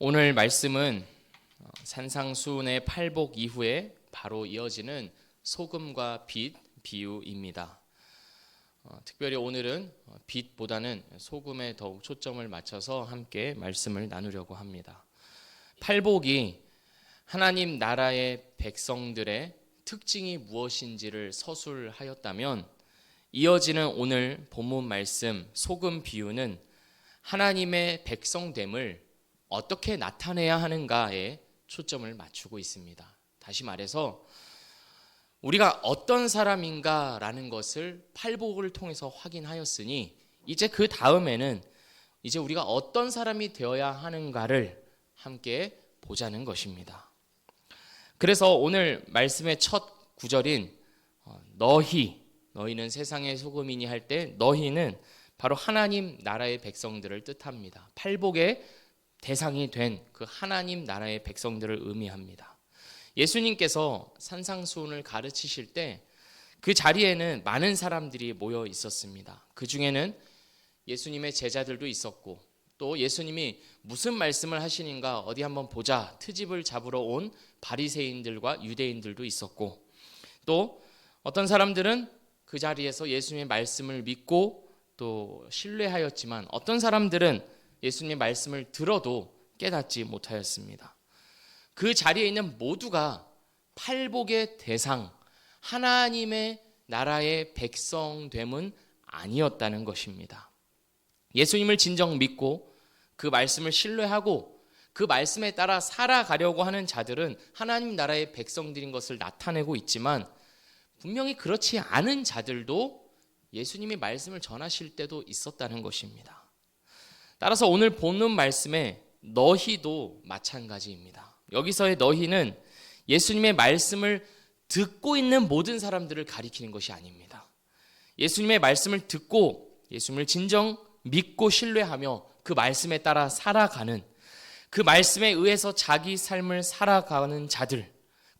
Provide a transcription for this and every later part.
오늘 말씀은 산상수훈의 팔복 이후에 바로 이어지는 소금과 빛 비유입니다. 특별히 오늘은 빛보다는 소금에 더욱 초점을 맞춰서 함께 말씀을 나누려고 합니다. 팔복이 하나님 나라의 백성들의 특징이 무엇인지를 서술하였다면, 이어지는 오늘 본문 말씀 소금 비유는 하나님의 백성됨을 어떻게 나타내야 하는가에 초점을 맞추고 있습니다. 다시 말해서 우리가 어떤 사람인가라는 것을 팔복을 통해서 확인하였으니, 이제 그 다음에는 이제 우리가 어떤 사람이 되어야 하는가를 함께 보자는 것입니다. 그래서 오늘 말씀의 첫 구절인 너희는 세상의 소금이니 할 때 너희는 바로 하나님 나라의 백성들을 뜻합니다. 팔복의 대상이 된 그 하나님 나라의 백성들을 의미합니다. 예수님께서 산상수훈을 가르치실 때 그 자리에는 많은 사람들이 모여 있었습니다. 그 중에는 예수님의 제자들도 있었고, 또 예수님이 무슨 말씀을 하시는가 어디 한번 보자 트집을 잡으러 온 바리새인들과 유대인들도 있었고, 또 어떤 사람들은 그 자리에서 예수님의 말씀을 믿고 또 신뢰하였지만, 어떤 사람들은 예수님의 말씀을 들어도 깨닫지 못하였습니다. 그 자리에 있는 모두가 팔복의 대상, 하나님의 나라의 백성됨은 아니었다는 것입니다. 예수님을 진정 믿고 그 말씀을 신뢰하고 그 말씀에 따라 살아가려고 하는 자들은 하나님 나라의 백성들인 것을 나타내고 있지만, 분명히 그렇지 않은 자들도 예수님이 말씀을 전하실 때도 있었다는 것입니다. 따라서 오늘 본문 말씀에 너희도 마찬가지입니다. 여기서의 너희는 예수님의 말씀을 듣고 있는 모든 사람들을 가리키는 것이 아닙니다. 예수님의 말씀을 듣고 예수님을 진정 믿고 신뢰하며 그 말씀에 따라 살아가는, 그 말씀에 의해서 자기 삶을 살아가는 자들,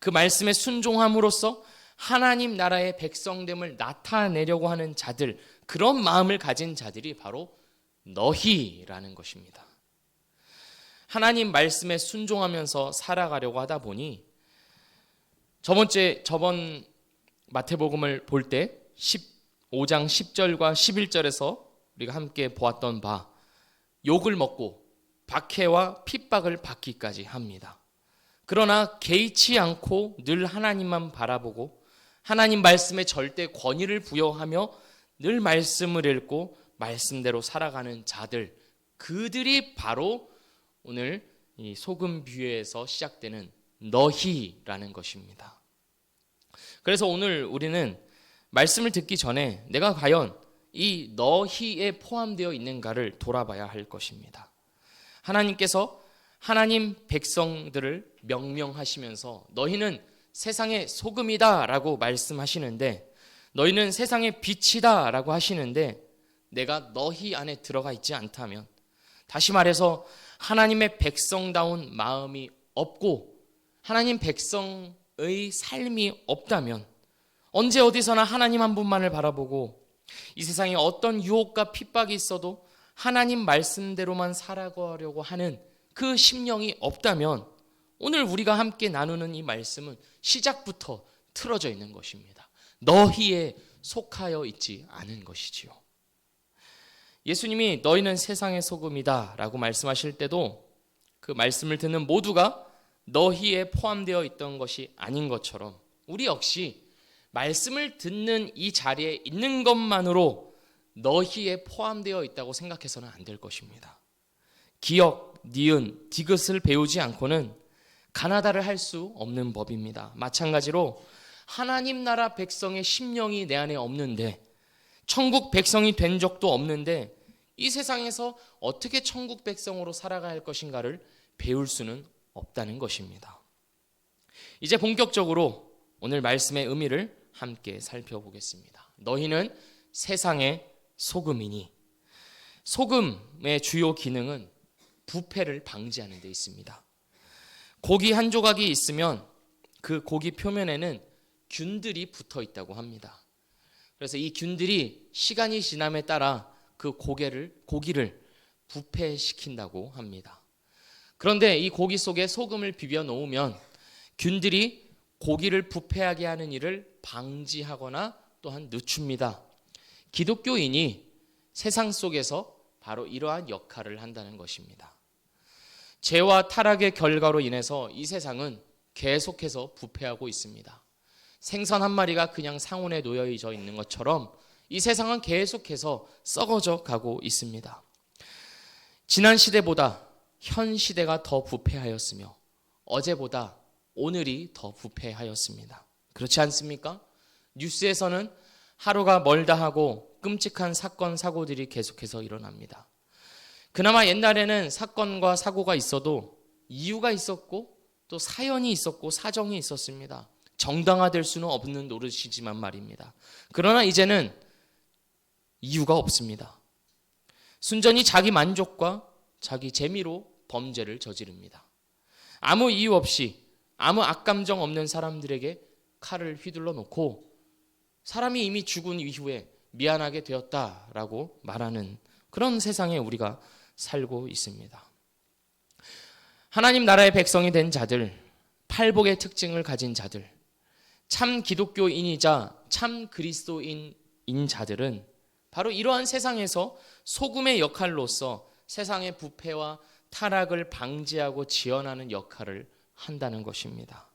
그 말씀에 순종함으로써 하나님 나라의 백성됨을 나타내려고 하는 자들, 그런 마음을 가진 자들이 바로 너희라는 것입니다. 하나님 말씀에 순종하면서 살아가려고 하다 보니, 저번 마태복음을 볼 때 15장 10절과 11절에서 우리가 함께 보았던 바, 욕을 먹고 박해와 핍박을 받기까지 합니다. 그러나 개의치 않고 늘 하나님만 바라보고 하나님 말씀에 절대 권위를 부여하며 늘 말씀을 읽고 말씀대로 살아가는 자들, 그들이 바로 오늘 이 소금 비유에서 시작되는 너희라는 것입니다. 그래서 오늘 우리는 말씀을 듣기 전에 내가 과연 이 너희에 포함되어 있는가를 돌아봐야 할 것입니다. 하나님께서 하나님 백성들을 명명하시면서 너희는 세상의 소금이다 라고 말씀하시는데, 너희는 세상의 빛이다 라고 하시는데, 내가 너희 안에 들어가 있지 않다면, 다시 말해서 하나님의 백성다운 마음이 없고 하나님 백성의 삶이 없다면, 언제 어디서나 하나님 한 분만을 바라보고 이 세상에 어떤 유혹과 핍박이 있어도 하나님 말씀대로만 살아가려고 하는 그 심령이 없다면, 오늘 우리가 함께 나누는 이 말씀은 시작부터 틀어져 있는 것입니다. 너희에 속하여 있지 않은 것이지요. 예수님이 너희는 세상의 소금이다 라고 말씀하실 때도 그 말씀을 듣는 모두가 너희에 포함되어 있던 것이 아닌 것처럼, 우리 역시 말씀을 듣는 이 자리에 있는 것만으로 너희에 포함되어 있다고 생각해서는 안 될 것입니다. 기역, 니은, 디귿을 배우지 않고는 가나다를 할 수 없는 법입니다. 마찬가지로 하나님 나라 백성의 심령이 내 안에 없는데, 천국 백성이 된 적도 없는데 이 세상에서 어떻게 천국 백성으로 살아가야 할 것인가를 배울 수는 없다는 것입니다. 이제 본격적으로 오늘 말씀의 의미를 함께 살펴보겠습니다. 너희는 세상의 소금이니, 소금의 주요 기능은 부패를 방지하는 데 있습니다. 고기 한 조각이 있으면 그 고기 표면에는 균들이 붙어 있다고 합니다. 그래서 이 균들이 시간이 지남에 따라 그 고기를 부패시킨다고 합니다. 그런데 이 고기 속에 소금을 비벼 놓으면 균들이 고기를 부패하게 하는 일을 방지하거나 또한 늦춥니다. 기독교인이 세상 속에서 바로 이러한 역할을 한다는 것입니다. 죄와 타락의 결과로 인해서 이 세상은 계속해서 부패하고 있습니다. 생선 한 마리가 그냥 상온에 놓여져 있는 것처럼 이 세상은 계속해서 썩어져 가고 있습니다. 지난 시대보다 현 시대가 더 부패하였으며 어제보다 오늘이 더 부패하였습니다. 그렇지 않습니까? 뉴스에서는 하루가 멀다 하고 끔찍한 사건, 사고들이 계속해서 일어납니다. 그나마 옛날에는 사건과 사고가 있어도 이유가 있었고 또 사연이 있었고 사정이 있었습니다. 정당화될 수는 없는 노릇이지만 말입니다. 그러나 이제는 이유가 없습니다. 순전히 자기 만족과 자기 재미로 범죄를 저지릅니다. 아무 이유 없이 아무 악감정 없는 사람들에게 칼을 휘둘러 놓고 사람이 이미 죽은 이후에 미안하게 되었다라고 말하는 그런 세상에 우리가 살고 있습니다. 하나님 나라의 백성이 된 자들, 팔복의 특징을 가진 자들, 참 기독교인이자 참 그리스도인인 자들은 바로 이러한 세상에서 소금의 역할로서 세상의 부패와 타락을 방지하고 지원하는 역할을 한다는 것입니다.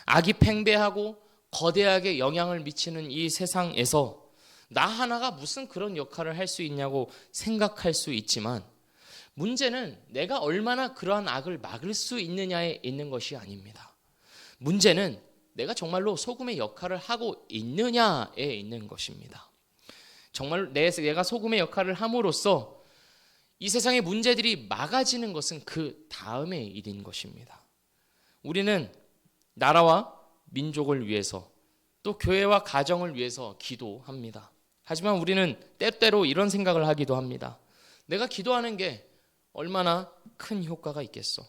악이 팽배하고 거대하게 영향을 미치는 이 세상에서 나 하나가 무슨 그런 역할을 할 수 있냐고 생각할 수 있지만 문제는 내가 얼마나 그러한 악을 막을 수 있느냐에 있는 것이 아닙니다. 문제는 내가 정말로 소금의 역할을 하고 있느냐에 있는 것입니다. 정말 내가 소금의 역할을 함으로써 이 세상의 문제들이 막아지는 것은 그 다음의 일인 것입니다. 우리는 나라와 민족을 위해서 또 교회와 가정을 위해서 기도합니다. 하지만 우리는 때때로 이런 생각을 하기도 합니다. 내가 기도하는 게 얼마나 큰 효과가 있겠어.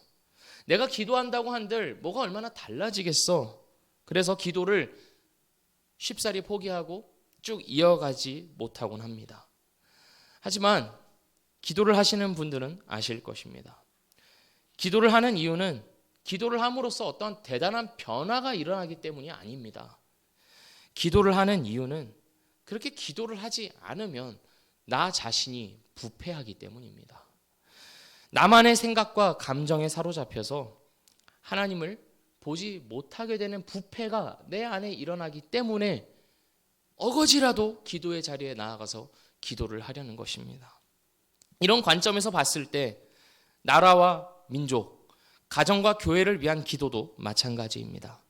내가 기도한다고 한들 뭐가 얼마나 달라지겠어. 그래서 기도를 쉽사리 포기하고 쭉 이어가지 못하곤 합니다. 하지만 기도를 하시는 분들은 아실 것입니다. 기도를 하는 이유는 기도를 함으로써 어떤 대단한 변화가 일어나기 때문이 아닙니다. 기도를 하는 이유는 그렇게 기도를 하지 않으면 나 자신이 부패하기 때문입니다. 나만의 생각과 감정에 사로잡혀서 하나님을 보지 못하게 되는 부패가 내 안에 일어나기 때문에 어거지라도 기도의 자리에 나아가서 기도를 하려는 것입니다. 이런 관점에서 봤을 때 나라와 민족, 가정과 교회를 위한 기도도 마찬가지입니다.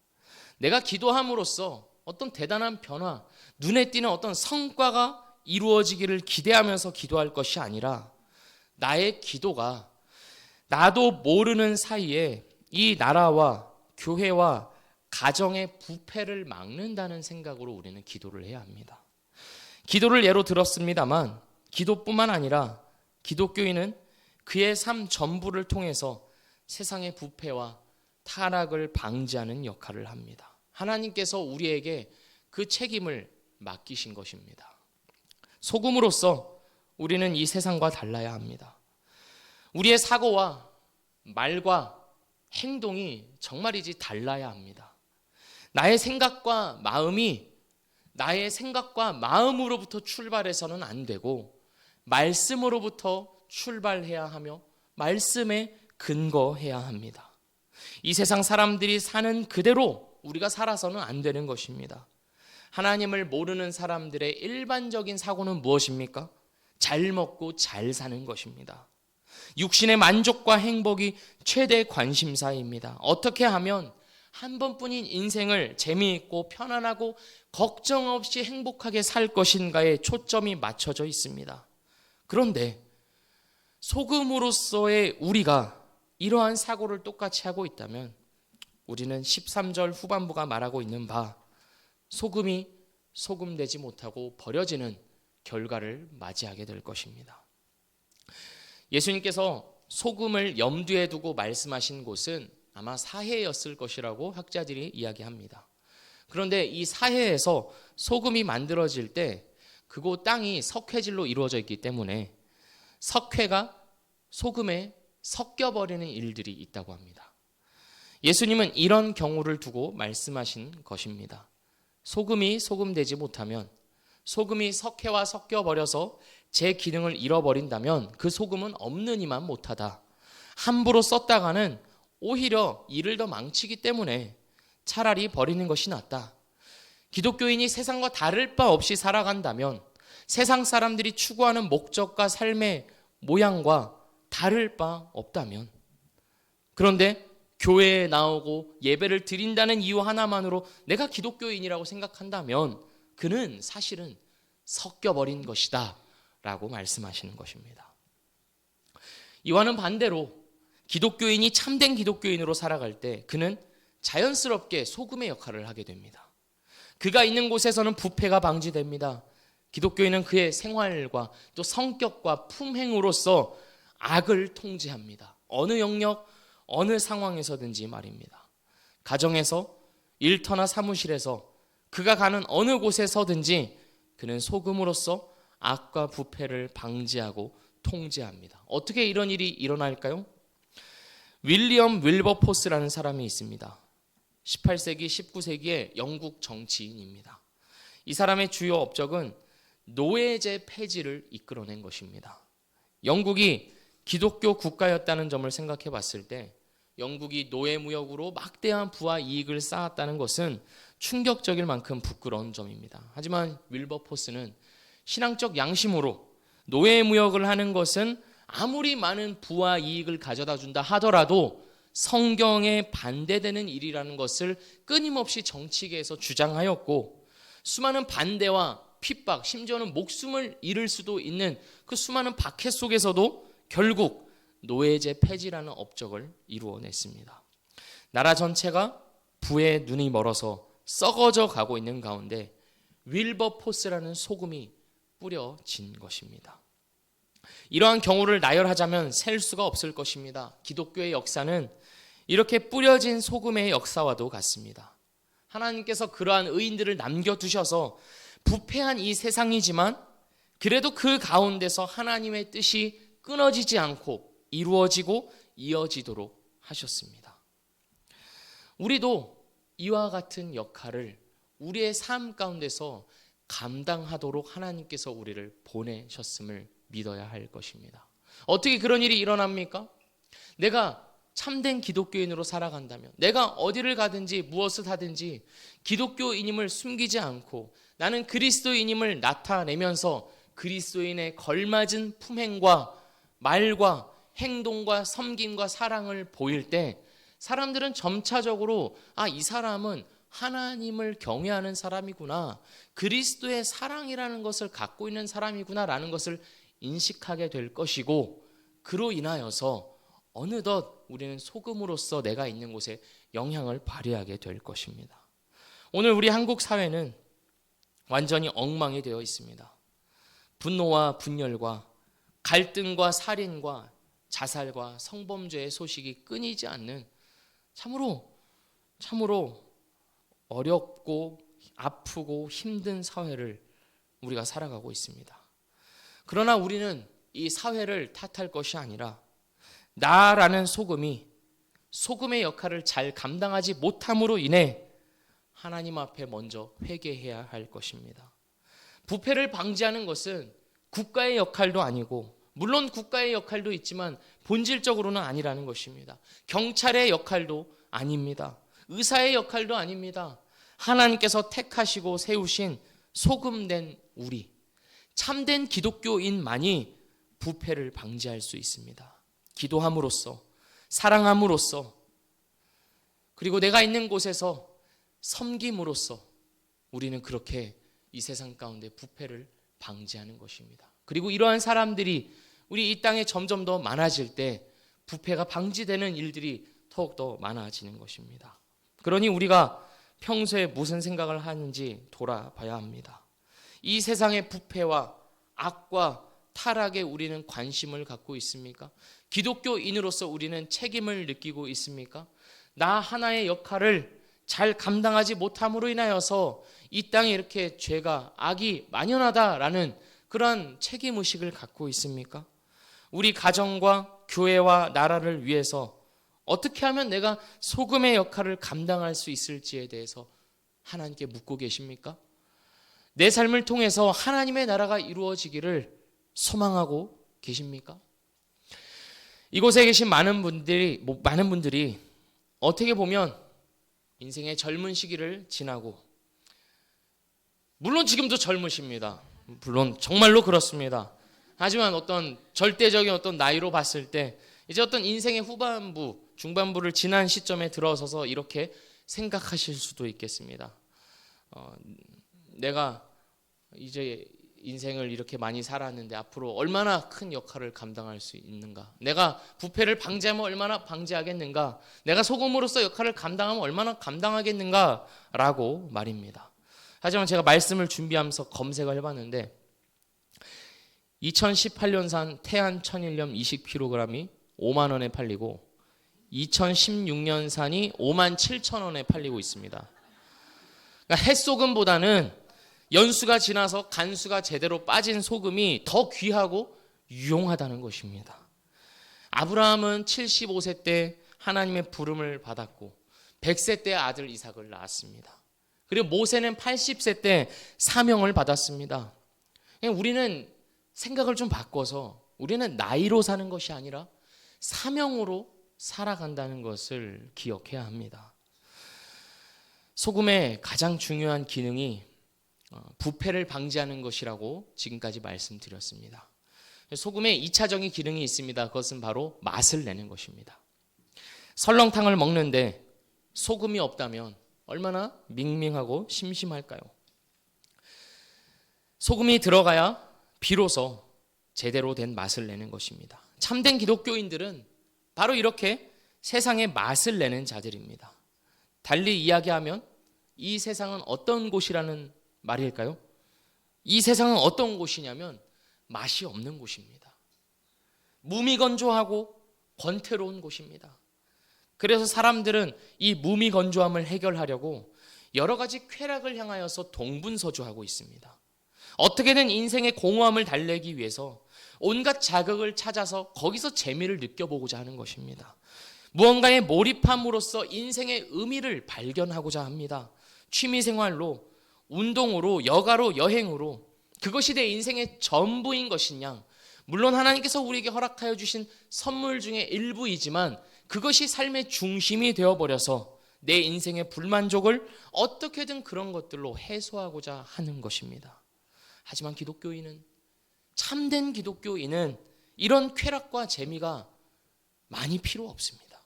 내가 기도함으로써 어떤 대단한 변화, 눈에 띄는 어떤 성과가 이루어지기를 기대하면서 기도할 것이 아니라 나의 기도가 나도 모르는 사이에 이 나라와 교회와 가정의 부패를 막는다는 생각으로 우리는 기도를 해야 합니다. 기도를 예로 들었습니다만 기도뿐만 아니라 기독교인은 그의 삶 전부를 통해서 세상의 부패와 타락을 방지하는 역할을 합니다. 하나님께서 우리에게 그 책임을 맡기신 것입니다. 소금으로서 우리는 이 세상과 달라야 합니다. 우리의 사고와 말과 행동이 정말이지 달라야 합니다. 나의 생각과 마음이 나의 생각과 마음으로부터 출발해서는 안 되고 말씀으로부터 출발해야 하며 말씀에 근거해야 합니다. 이 세상 사람들이 사는 그대로 우리가 살아서는 안 되는 것입니다. 하나님을 모르는 사람들의 일반적인 사고는 무엇입니까? 잘 먹고 잘 사는 것입니다. 육신의 만족과 행복이 최대 관심사입니다. 어떻게 하면 한 번뿐인 인생을 재미있고 편안하고 걱정 없이 행복하게 살 것인가에 초점이 맞춰져 있습니다. 그런데 소금으로서의 우리가 이러한 사고를 똑같이 하고 있다면 우리는 13절 후반부가 말하고 있는 바 소금이 소금되지 못하고 버려지는 결과를 맞이하게 될 것입니다. 예수님께서 소금을 염두에 두고 말씀하신 곳은 아마 사해였을 것이라고 학자들이 이야기합니다. 그런데 이 사해에서 소금이 만들어질 때 그곳 땅이 석회질로 이루어져 있기 때문에 석회가 소금에 섞여버리는 일들이 있다고 합니다. 예수님은 이런 경우를 두고 말씀하신 것입니다. 소금이 소금되지 못하면, 소금이 석회와 섞여버려서 제 기능을 잃어버린다면 그 소금은 없느니만 못하다. 함부로 썼다가는 오히려 일을 더 망치기 때문에 차라리 버리는 것이 낫다. 기독교인이 세상과 다를 바 없이 살아간다면 세상 사람들이 추구하는 목적과 삶의 모양과 다를 바 없다면, 그런데 교회에 나오고 예배를 드린다는 이유 하나만으로 내가 기독교인이라고 생각한다면 그는 사실은 섞여버린 것이다 라고 말씀하시는 것입니다. 이와는 반대로 기독교인이 참된 기독교인으로 살아갈 때 그는 자연스럽게 소금의 역할을 하게 됩니다. 그가 있는 곳에서는 부패가 방지됩니다. 기독교인은 그의 생활과 또 성격과 품행으로서 악을 통제합니다. 어느 영역, 어느 상황에서든지 말입니다. 가정에서, 일터나 사무실에서, 그가 가는 어느 곳에서든지 그는 소금으로서 악과 부패를 방지하고 통제합니다. 어떻게 이런 일이 일어날까요? 윌리엄 윌버포스라는 사람이 있습니다. 18세기, 19세기의 영국 정치인입니다. 이 사람의 주요 업적은 노예제 폐지를 이끌어낸 것입니다. 영국이 기독교 국가였다는 점을 생각해 봤을 때 영국이 노예무역으로 막대한 부와 이익을 쌓았다는 것은 충격적일 만큼 부끄러운 점입니다. 하지만 윌버포스는 신앙적 양심으로 노예무역을 하는 것은 아무리 많은 부와 이익을 가져다 준다 하더라도 성경에 반대되는 일이라는 것을 끊임없이 정치계에서 주장하였고, 수많은 반대와 핍박, 심지어는 목숨을 잃을 수도 있는 그 수많은 박해 속에서도 결국 노예제 폐지라는 업적을 이루어냈습니다. 나라 전체가 부의 눈이 멀어서 썩어져 가고 있는 가운데 윌버포스라는 소금이 뿌려진 것입니다. 이러한 경우를 나열하자면 셀 수가 없을 것입니다. 기독교의 역사는 이렇게 뿌려진 소금의 역사와도 같습니다. 하나님께서 그러한 의인들을 남겨두셔서 부패한 이 세상이지만 그래도 그 가운데서 하나님의 뜻이 끊어지지 않고 이루어지고 이어지도록 하셨습니다. 우리도 이와 같은 역할을 우리의 삶 가운데서 감당하도록 하나님께서 우리를 보내셨음을 믿어야 할 것입니다. 어떻게 그런 일이 일어납니까? 내가 참된 기독교인으로 살아간다면, 내가 어디를 가든지 무엇을 하든지 기독교인임을 숨기지 않고 나는 그리스도인임을 나타내면서 그리스도인의 걸맞은 품행과 말과 행동과 섬김과 사랑을 보일 때 사람들은 점차적으로 이 사람은 하나님을 경외하는 사람이구나, 그리스도의 사랑이라는 것을 갖고 있는 사람이구나 라는 것을 인식하게 될 것이고, 그로 인하여서 어느덧 우리는 소금으로서 내가 있는 곳에 영향을 발휘하게 될 것입니다. 오늘 우리 한국 사회는 완전히 엉망이 되어 있습니다. 분노와 분열과 갈등과 살인과 자살과 성범죄의 소식이 끊이지 않는 참으로 어렵고 아프고 힘든 사회를 우리가 살아가고 있습니다. 그러나 우리는 이 사회를 탓할 것이 아니라 나라는 소금의 역할을 잘 감당하지 못함으로 인해 하나님 앞에 먼저 회개해야 할 것입니다. 부패를 방지하는 것은 국가의 역할도 아니고, 물론 국가의 역할도 있지만 본질적으로는 아니라는 것입니다. 경찰의 역할도 아닙니다. 의사의 역할도 아닙니다. 하나님께서 택하시고 세우신 소금된 우리, 참된 기독교인만이 부패를 방지할 수 있습니다. 기도함으로써, 사랑함으로써, 그리고 내가 있는 곳에서 섬김으로써 우리는 그렇게 이 세상 가운데 부패를 방지하는 것입니다. 그리고 이러한 사람들이 우리 이 땅에 점점 더 많아질 때 부패가 방지되는 일들이 더욱더 많아지는 것입니다. 그러니 우리가 평소에 무슨 생각을 하는지 돌아봐야 합니다. 이 세상의 부패와 악과 타락에 우리는 관심을 갖고 있습니까? 기독교인으로서 우리는 책임을 느끼고 있습니까? 나 하나의 역할을 잘 감당하지 못함으로 인하여서 이 땅에 이렇게 죄가, 악이 만연하다라는 그런 책임의식을 갖고 있습니까? 우리 가정과 교회와 나라를 위해서 어떻게 하면 내가 소금의 역할을 감당할 수 있을지에 대해서 하나님께 묻고 계십니까? 내 삶을 통해서 하나님의 나라가 이루어지기를 소망하고 계십니까? 이곳에 계신 많은 분들이 어떻게 보면 인생의 젊은 시기를 지나고, 물론 지금도 젊으십니다. 물론 정말로 그렇습니다. 하지만 어떤 절대적인 어떤 나이로 봤을 때 이제 어떤 인생의 후반부, 중반부를 지난 시점에 들어서서 이렇게 생각하실 수도 있겠습니다. 내가 이제 인생을 이렇게 많이 살았는데 앞으로 얼마나 큰 역할을 감당할 수 있는가? 내가 부패를 방지하면 얼마나 방지하겠는가? 내가 소금으로서 역할을 감당하면 얼마나 감당하겠는가? 라고 말입니다. 하지만 제가 말씀을 준비하면서 검색을 해봤는데 2018년산 태안 천일염 20kg이 5만 원에 팔리고 2016년산이 5만 7천 원에 팔리고 있습니다. 그러니까 햇소금보다는 연수가 지나서 간수가 제대로 빠진 소금이 더 귀하고 유용하다는 것입니다. 아브라함은 75세 때 하나님의 부름을 받았고 100세 때 아들 이삭을 낳았습니다. 그리고 모세는 80세 때 사명을 받았습니다. 우리는 생각을 좀 바꿔서 우리는 나이로 사는 것이 아니라 사명으로 살아간다는 것을 기억해야 합니다. 소금의 가장 중요한 기능이 부패를 방지하는 것이라고 지금까지 말씀드렸습니다. 소금의 2차적인 기능이 있습니다. 그것은 바로 맛을 내는 것입니다. 설렁탕을 먹는데 소금이 없다면 얼마나 밍밍하고 심심할까요? 소금이 들어가야 비로소 제대로 된 맛을 내는 것입니다. 참된 기독교인들은 바로 이렇게 세상의 맛을 내는 자들입니다. 달리 이야기하면 이 세상은 어떤 곳이라는 말일까요? 이 세상은 어떤 곳이냐면 맛이 없는 곳입니다. 무미건조하고 권태로운 곳입니다. 그래서 사람들은 이 무미건조함을 해결하려고 여러 가지 쾌락을 향하여서 동분서주하고 있습니다. 어떻게든 인생의 공허함을 달래기 위해서 온갖 자극을 찾아서 거기서 재미를 느껴보고자 하는 것입니다. 무언가에 몰입함으로써 인생의 의미를 발견하고자 합니다. 취미생활로, 운동으로, 여가로, 여행으로 그것이 내 인생의 전부인 것이냐? 물론 하나님께서 우리에게 허락하여 주신 선물 중에 일부이지만 그것이 삶의 중심이 되어버려서 내 인생의 불만족을 어떻게든 그런 것들로 해소하고자 하는 것입니다. 하지만 기독교인은, 참된 기독교인은 이런 쾌락과 재미가 많이 필요 없습니다.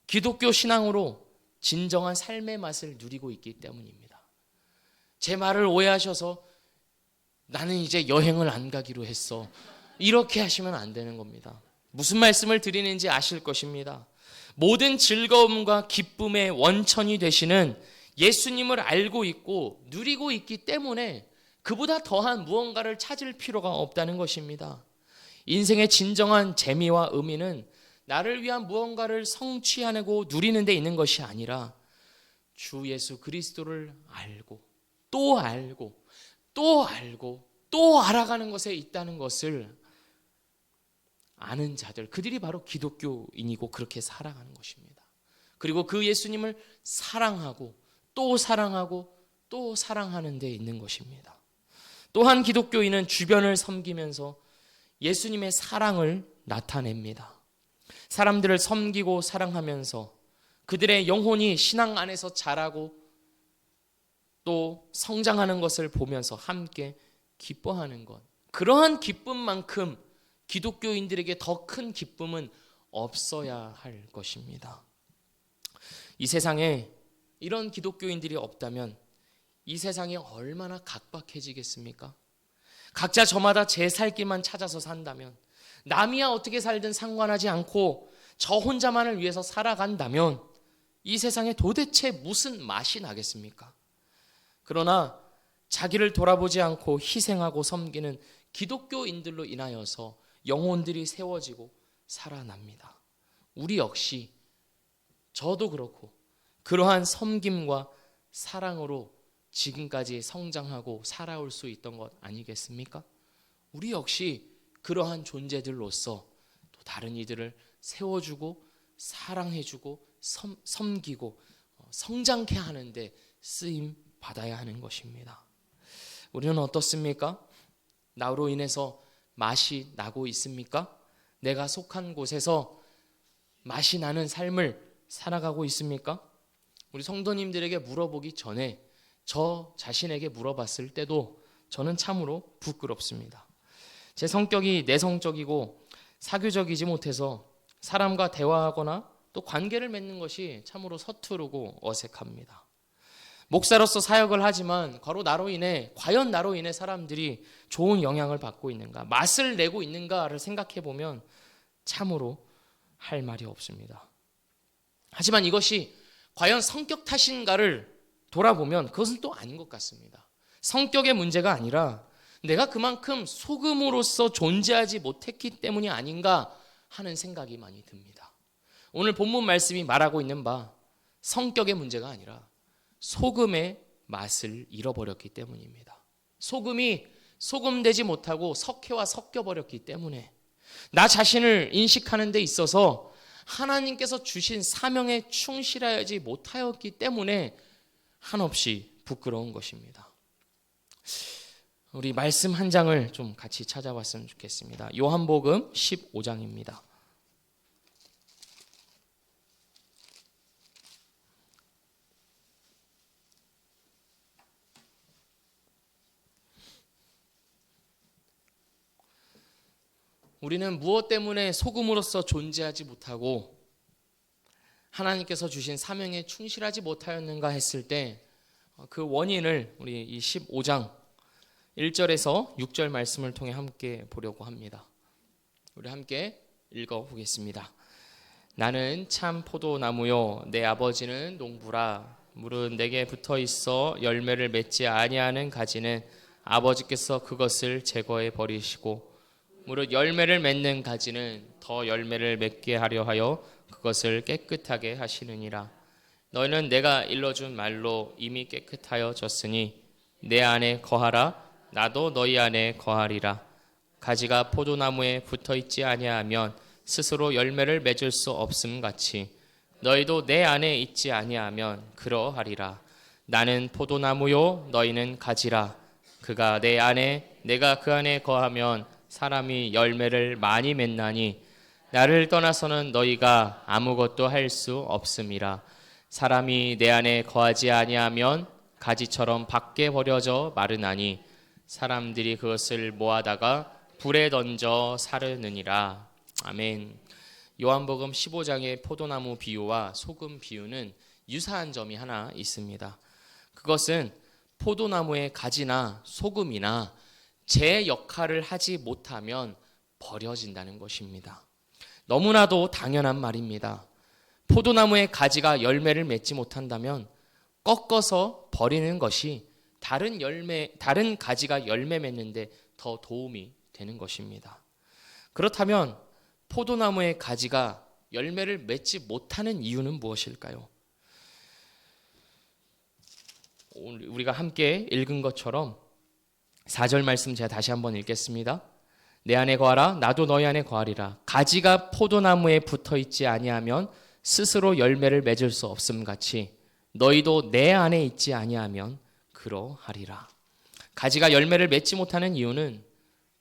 기독교 신앙으로 진정한 삶의 맛을 누리고 있기 때문입니다. 제 말을 오해하셔서 나는 이제 여행을 안 가기로 했어, 이렇게 하시면 안 되는 겁니다. 무슨 말씀을 드리는지 아실 것입니다. 모든 즐거움과 기쁨의 원천이 되시는 예수님을 알고 있고 누리고 있기 때문에 그보다 더한 무언가를 찾을 필요가 없다는 것입니다. 인생의 진정한 재미와 의미는 나를 위한 무언가를 성취하고 누리는 데 있는 것이 아니라 주 예수 그리스도를 알고 또 알고 또 알고 또 알아가는 것에 있다는 것을 아는 자들, 그들이 바로 기독교인이고 그렇게 살아가는 것입니다. 그리고 그 예수님을 사랑하고 또 사랑하고 또 사랑하는 데 있는 것입니다. 또한 기독교인은 주변을 섬기면서 예수님의 사랑을 나타냅니다. 사람들을 섬기고 사랑하면서 그들의 영혼이 신앙 안에서 자라고 또 성장하는 것을 보면서 함께 기뻐하는 것, 그러한 기쁨만큼 기독교인들에게 더 큰 기쁨은 없어야 할 것입니다. 이 세상에 이런 기독교인들이 없다면 이 세상이 얼마나 각박해지겠습니까? 각자 저마다 제 살 길만 찾아서 산다면, 남이야 어떻게 살든 상관하지 않고 저 혼자만을 위해서 살아간다면 이 세상에 도대체 무슨 맛이 나겠습니까? 그러나 자기를 돌아보지 않고 희생하고 섬기는 기독교인들로 인하여서 영혼들이 세워지고 살아납니다. 우리 역시, 저도 그렇고 그러한 섬김과 사랑으로 지금까지 성장하고 살아올 수 있던 것 아니겠습니까? 우리 역시 그러한 존재들로서 다른 이들을 세워주고 사랑해주고 섬기고 성장케 하는데 쓰임 받아야 하는 것입니다. 우리는 어떻습니까? 나로 인해서 맛이 나고 있습니까? 내가 속한 곳에서 맛이 나는 삶을 살아가고 있습니까? 우리 성도님들에게 물어보기 전에 저 자신에게 물어봤을 때도 저는 참으로 부끄럽습니다. 제 성격이 내성적이고 사교적이지 못해서 사람과 대화하거나 또 관계를 맺는 것이 참으로 서투르고 어색합니다. 목사로서 사역을 하지만 과연 나로 인해 사람들이 좋은 영향을 받고 있는가, 맛을 내고 있는가를 생각해 보면 참으로 할 말이 없습니다. 하지만 이것이 과연 성격 탓인가를 돌아보면 그것은 또 아닌 것 같습니다. 성격의 문제가 아니라 내가 그만큼 소금으로서 존재하지 못했기 때문이 아닌가 하는 생각이 많이 듭니다. 오늘 본문 말씀이 말하고 있는 바 성격의 문제가 아니라 소금의 맛을 잃어버렸기 때문입니다. 소금이 소금되지 못하고 석회와 섞여버렸기 때문에 나 자신을 인식하는 데 있어서 하나님께서 주신 사명에 충실하지 못하였기 때문에 한없이 부끄러운 것입니다. 우리 말씀 한 장을 좀 같이 찾아봤으면 좋겠습니다. 요한복음 15장입니다. 우리는 무엇 때문에 소금으로서 존재하지 못하고 하나님께서 주신 사명에 충실하지 못하였는가 했을 때 그 원인을 우리 이 15장 1절에서 6절 말씀을 통해 함께 보려고 합니다. 우리 함께 읽어보겠습니다. 나는 참 포도나무요 내 아버지는 농부라. 무릇 내게 붙어 있어 열매를 맺지 아니하는 가지는 아버지께서 그것을 제거해 버리시고 무릇 열매를 맺는 가지는 더 열매를 맺게 하려 하여 그것을 깨끗하게 하시느니라. 너희는 내가 일러준 말로 이미 깨끗하여졌으니 내 안에 거하라. 나도 너희 안에 거하리라. 가지가 포도나무에 붙어 있지 아니하면 스스로 열매를 맺을 수 없음 같이 너희도 내 안에 있지 아니하면 그러하리라. 나는 포도나무요 너희는 가지라. 그가 내 안에 내가 그 안에 거하면 사람이 열매를 많이 맺나니 나를 떠나서는 너희가 아무것도 할 수 없음이라. 사람이 내 안에 거하지 아니하면 가지처럼 밖에 버려져 마르나니 사람들이 그것을 모아다가 불에 던져 사르느니라. 아멘. 요한복음 15장의 포도나무 비유와 소금 비유는 유사한 점이 하나 있습니다. 그것은 포도나무의 가지나 소금이나 제 역할을 하지 못하면 버려진다는 것입니다. 너무나도 당연한 말입니다. 포도나무의 가지가 열매를 맺지 못한다면 꺾어서 버리는 것이 다른 가지가 열매 맺는데 더 도움이 되는 것입니다. 그렇다면 포도나무의 가지가 열매를 맺지 못하는 이유는 무엇일까요? 우리가 함께 읽은 것처럼 4절 말씀 제가 다시 한번 읽겠습니다. 내 안에 거하라. 나도 너희 안에 거하리라. 가지가 포도나무에 붙어 있지 아니하면 스스로 열매를 맺을 수 없음 같이 너희도 내 안에 있지 아니하면 그러하리라. 가지가 열매를 맺지 못하는 이유는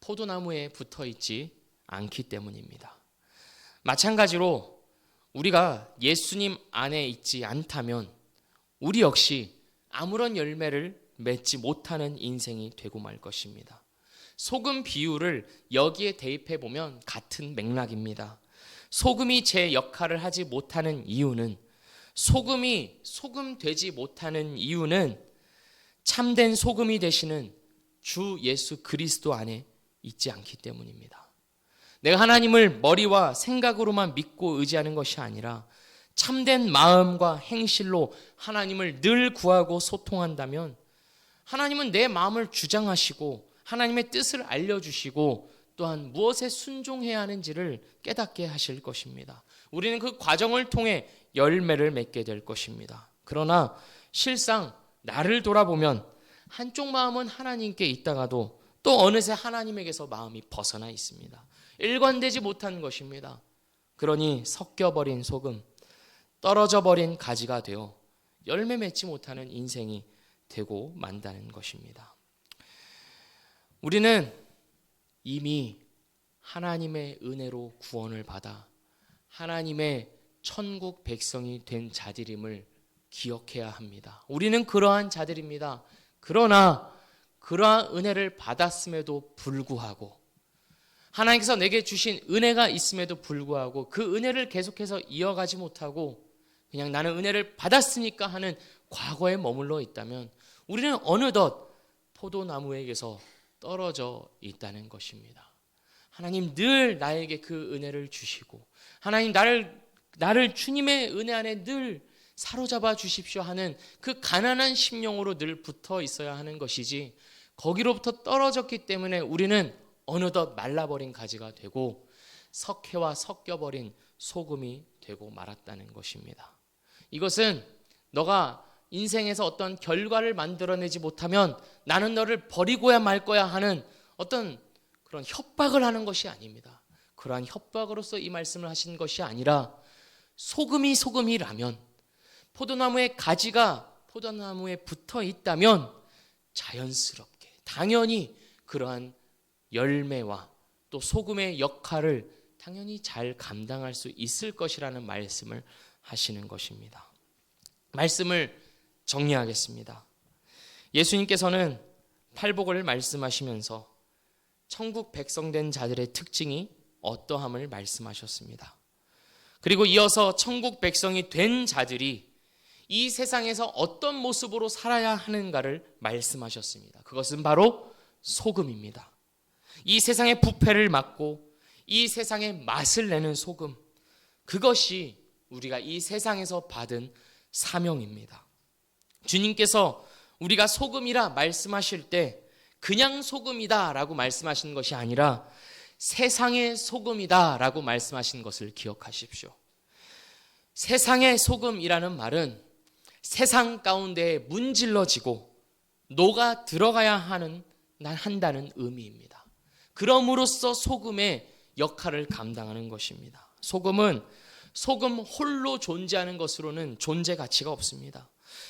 포도나무에 붙어 있지 않기 때문입니다. 마찬가지로 우리가 예수님 안에 있지 않다면 우리 역시 아무런 열매를 맺지 못하는 인생이 되고 말 것입니다. 소금 비유를 여기에 대입해 보면 같은 맥락입니다. 소금이 제 역할을 하지 못하는 이유는 소금이 소금 되지 못하는 이유는 참된 소금이 되시는 주 예수 그리스도 안에 있지 않기 때문입니다. 내가 하나님을 머리와 생각으로만 믿고 의지하는 것이 아니라 참된 마음과 행실로 하나님을 늘 구하고 소통한다면 하나님은 내 마음을 주장하시고 하나님의 뜻을 알려주시고 또한 무엇에 순종해야 하는지를 깨닫게 하실 것입니다. 우리는 그 과정을 통해 열매를 맺게 될 것입니다. 그러나 실상 나를 돌아보면 한쪽 마음은 하나님께 있다가도 또 어느새 하나님에게서 마음이 벗어나 있습니다. 일관되지 못한 것입니다. 그러니 섞여버린 소금, 떨어져버린 가지가 되어 열매 맺지 못하는 인생이 되고 만다는 것입니다. 우리는 이미 하나님의 은혜로 구원을 받아 하나님의 천국 백성이 된 자들임을 기억해야 합니다. 우리는 그러한 자들입니다. 그러나 그러한 은혜를 받았음에도 불구하고, 하나님께서 내게 주신 은혜가 있음에도 불구하고 그 은혜를 계속해서 이어가지 못하고 그냥 나는 은혜를 받았으니까 하는 과거에 머물러 있다면 우리는 어느덧 포도나무에게서 떨어져 있다는 것입니다. 하나님 늘 나에게 그 은혜를 주시고, 하나님 나를 주님의 은혜 안에 늘 사로잡아 주십시오 하는 그 가난한 심령으로 늘 붙어 있어야 하는 것이지, 거기로부터 떨어졌기 때문에 우리는 어느덧 말라버린 가지가 되고 석회와 섞여버린 소금이 되고 말았다는 것입니다. 이것은 너가 인생에서 어떤 결과를 만들어내지 못하면 나는 너를 버리고야 말 거야 하는 어떤 그런 협박을 하는 것이 아닙니다. 그러한 협박으로서 이 말씀을 하신 것이 아니라, 소금이 소금이라면, 포도나무의 가지가 포도나무에 붙어 있다면 자연스럽게 당연히 그러한 열매와 또 소금의 역할을 당연히 잘 감당할 수 있을 것이라는 말씀을 하시는 것입니다. 말씀을 정리하겠습니다. 예수님께서는 팔복을 말씀하시면서 천국 백성된 자들의 특징이 어떠함을 말씀하셨습니다. 그리고 이어서 천국 백성이 된 자들이 이 세상에서 어떤 모습으로 살아야 하는가를 말씀하셨습니다. 그것은 바로 소금입니다. 이 세상의 부패를 막고 이 세상의 맛을 내는 소금, 그것이 우리가 이 세상에서 받은 사명입니다. 주님께서 우리가 소금이라 말씀하실 때 그냥 소금이다 라고 말씀하신 것이 아니라 세상의 소금이다 라고 말씀하신 것을 기억하십시오. 세상의 소금이라는 말은 세상 가운데에 문질러지고 녹아 들어가야 한다는 의미입니다. 그럼으로써 소금의 역할을 감당하는 것입니다. 소금은 소금 홀로 존재하는 것으로는 존재 가치가 없습니다.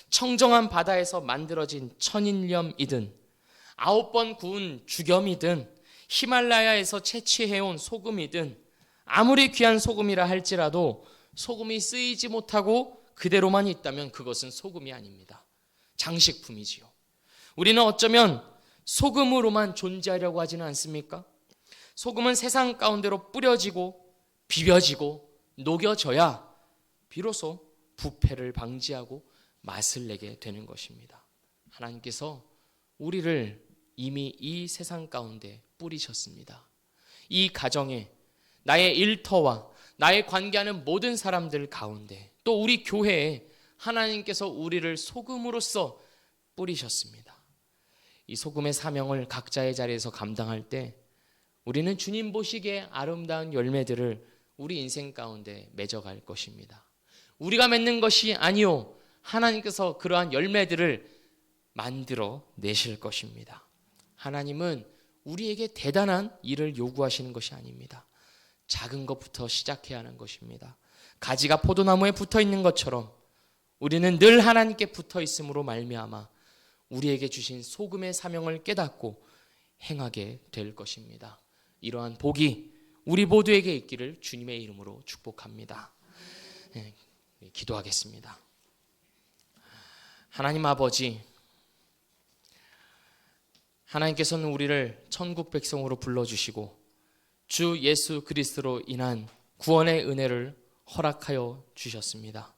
청정한 바다에서 만들어진 천일염이든 9번 구운 죽염이든 히말라야에서 채취해온 소금이든 아무리 귀한 소금이라 할지라도 소금이 쓰이지 못하고 그대로만 있다면 그것은 소금이 아닙니다. 장식품이지요. 우리는 어쩌면 소금으로만 존재하려고 하지는 않습니까? 소금은 세상 가운데로 뿌려지고 비벼지고 녹여져야 비로소 부패를 방지하고 맛을 내게 되는 것입니다. 하나님께서 우리를 이미 이 세상 가운데 뿌리셨습니다. 이 가정에, 나의 일터와 나의 관계하는 모든 사람들 가운데, 또 우리 교회에 하나님께서 우리를 소금으로써 뿌리셨습니다. 이 소금의 사명을 각자의 자리에서 감당할 때 우리는 주님 보시기에 아름다운 열매들을 우리 인생 가운데 맺어갈 것입니다. 우리가 맺는 것이 아니요, 하나님께서 그러한 열매들을 만들어 내실 것입니다. 하나님은 우리에게 대단한 일을 요구하시는 것이 아닙니다. 작은 것부터 시작해야 하는 것입니다. 가지가 포도나무에 붙어 있는 것처럼 우리는 늘 하나님께 붙어 있음으로 말미암아 우리에게 주신 소금의 사명을 깨닫고 행하게 될 것입니다. 이러한 복이 우리 모두에게 있기를 주님의 이름으로 축복합니다. 기도하겠습니다. 하나님 아버지, 하나님께서는 우리를 천국 백성으로 불러주시고 주 예수 그리스도로 인한 구원의 은혜를 허락하여 주셨습니다.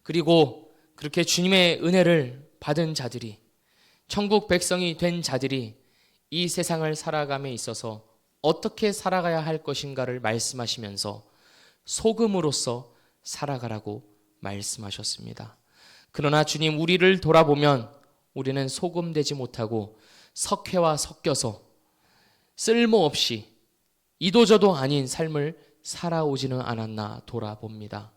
그리고 그렇게 주님의 은혜를 받은 자들이, 천국 백성이 된 자들이 이 세상을 살아감에 있어서 어떻게 살아가야 할 것인가를 말씀하시면서 소금으로서 살아가라고 말씀하셨습니다. 그러나 주님, 우리를 돌아보면 우리는 소금 되지 못하고 석회와 섞여서 쓸모없이 이도저도 아닌 삶을 살아오지는 않았나 돌아봅니다.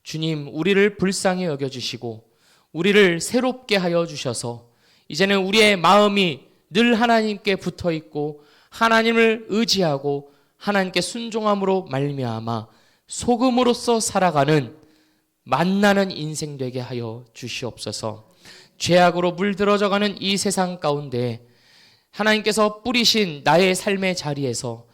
주님, 우리를 불쌍히 여겨주시고 우리를 새롭게 하여 주셔서 이제는 우리의 마음이 늘 하나님께 붙어 있고 하나님을 의지하고 하나님께 순종함으로 말미암아 소금으로서 살아가는 만나는 인생 되게 하여 주시옵소서. 죄악으로 물들어져가는 이 세상 가운데 하나님께서 뿌리신 나의 삶의 자리에서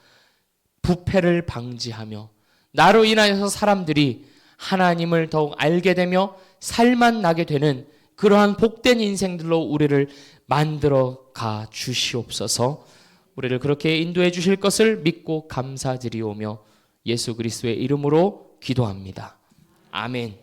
부패를 방지하며 나로 인하여서 사람들이 하나님을 더욱 알게 되며 살만 나게 되는 그러한 복된 인생들로 우리를 만들어 가 주시옵소서. 우리를 그렇게 인도해 주실 것을 믿고 감사드리오며 예수 그리스도의 이름으로 기도합니다. 아멘.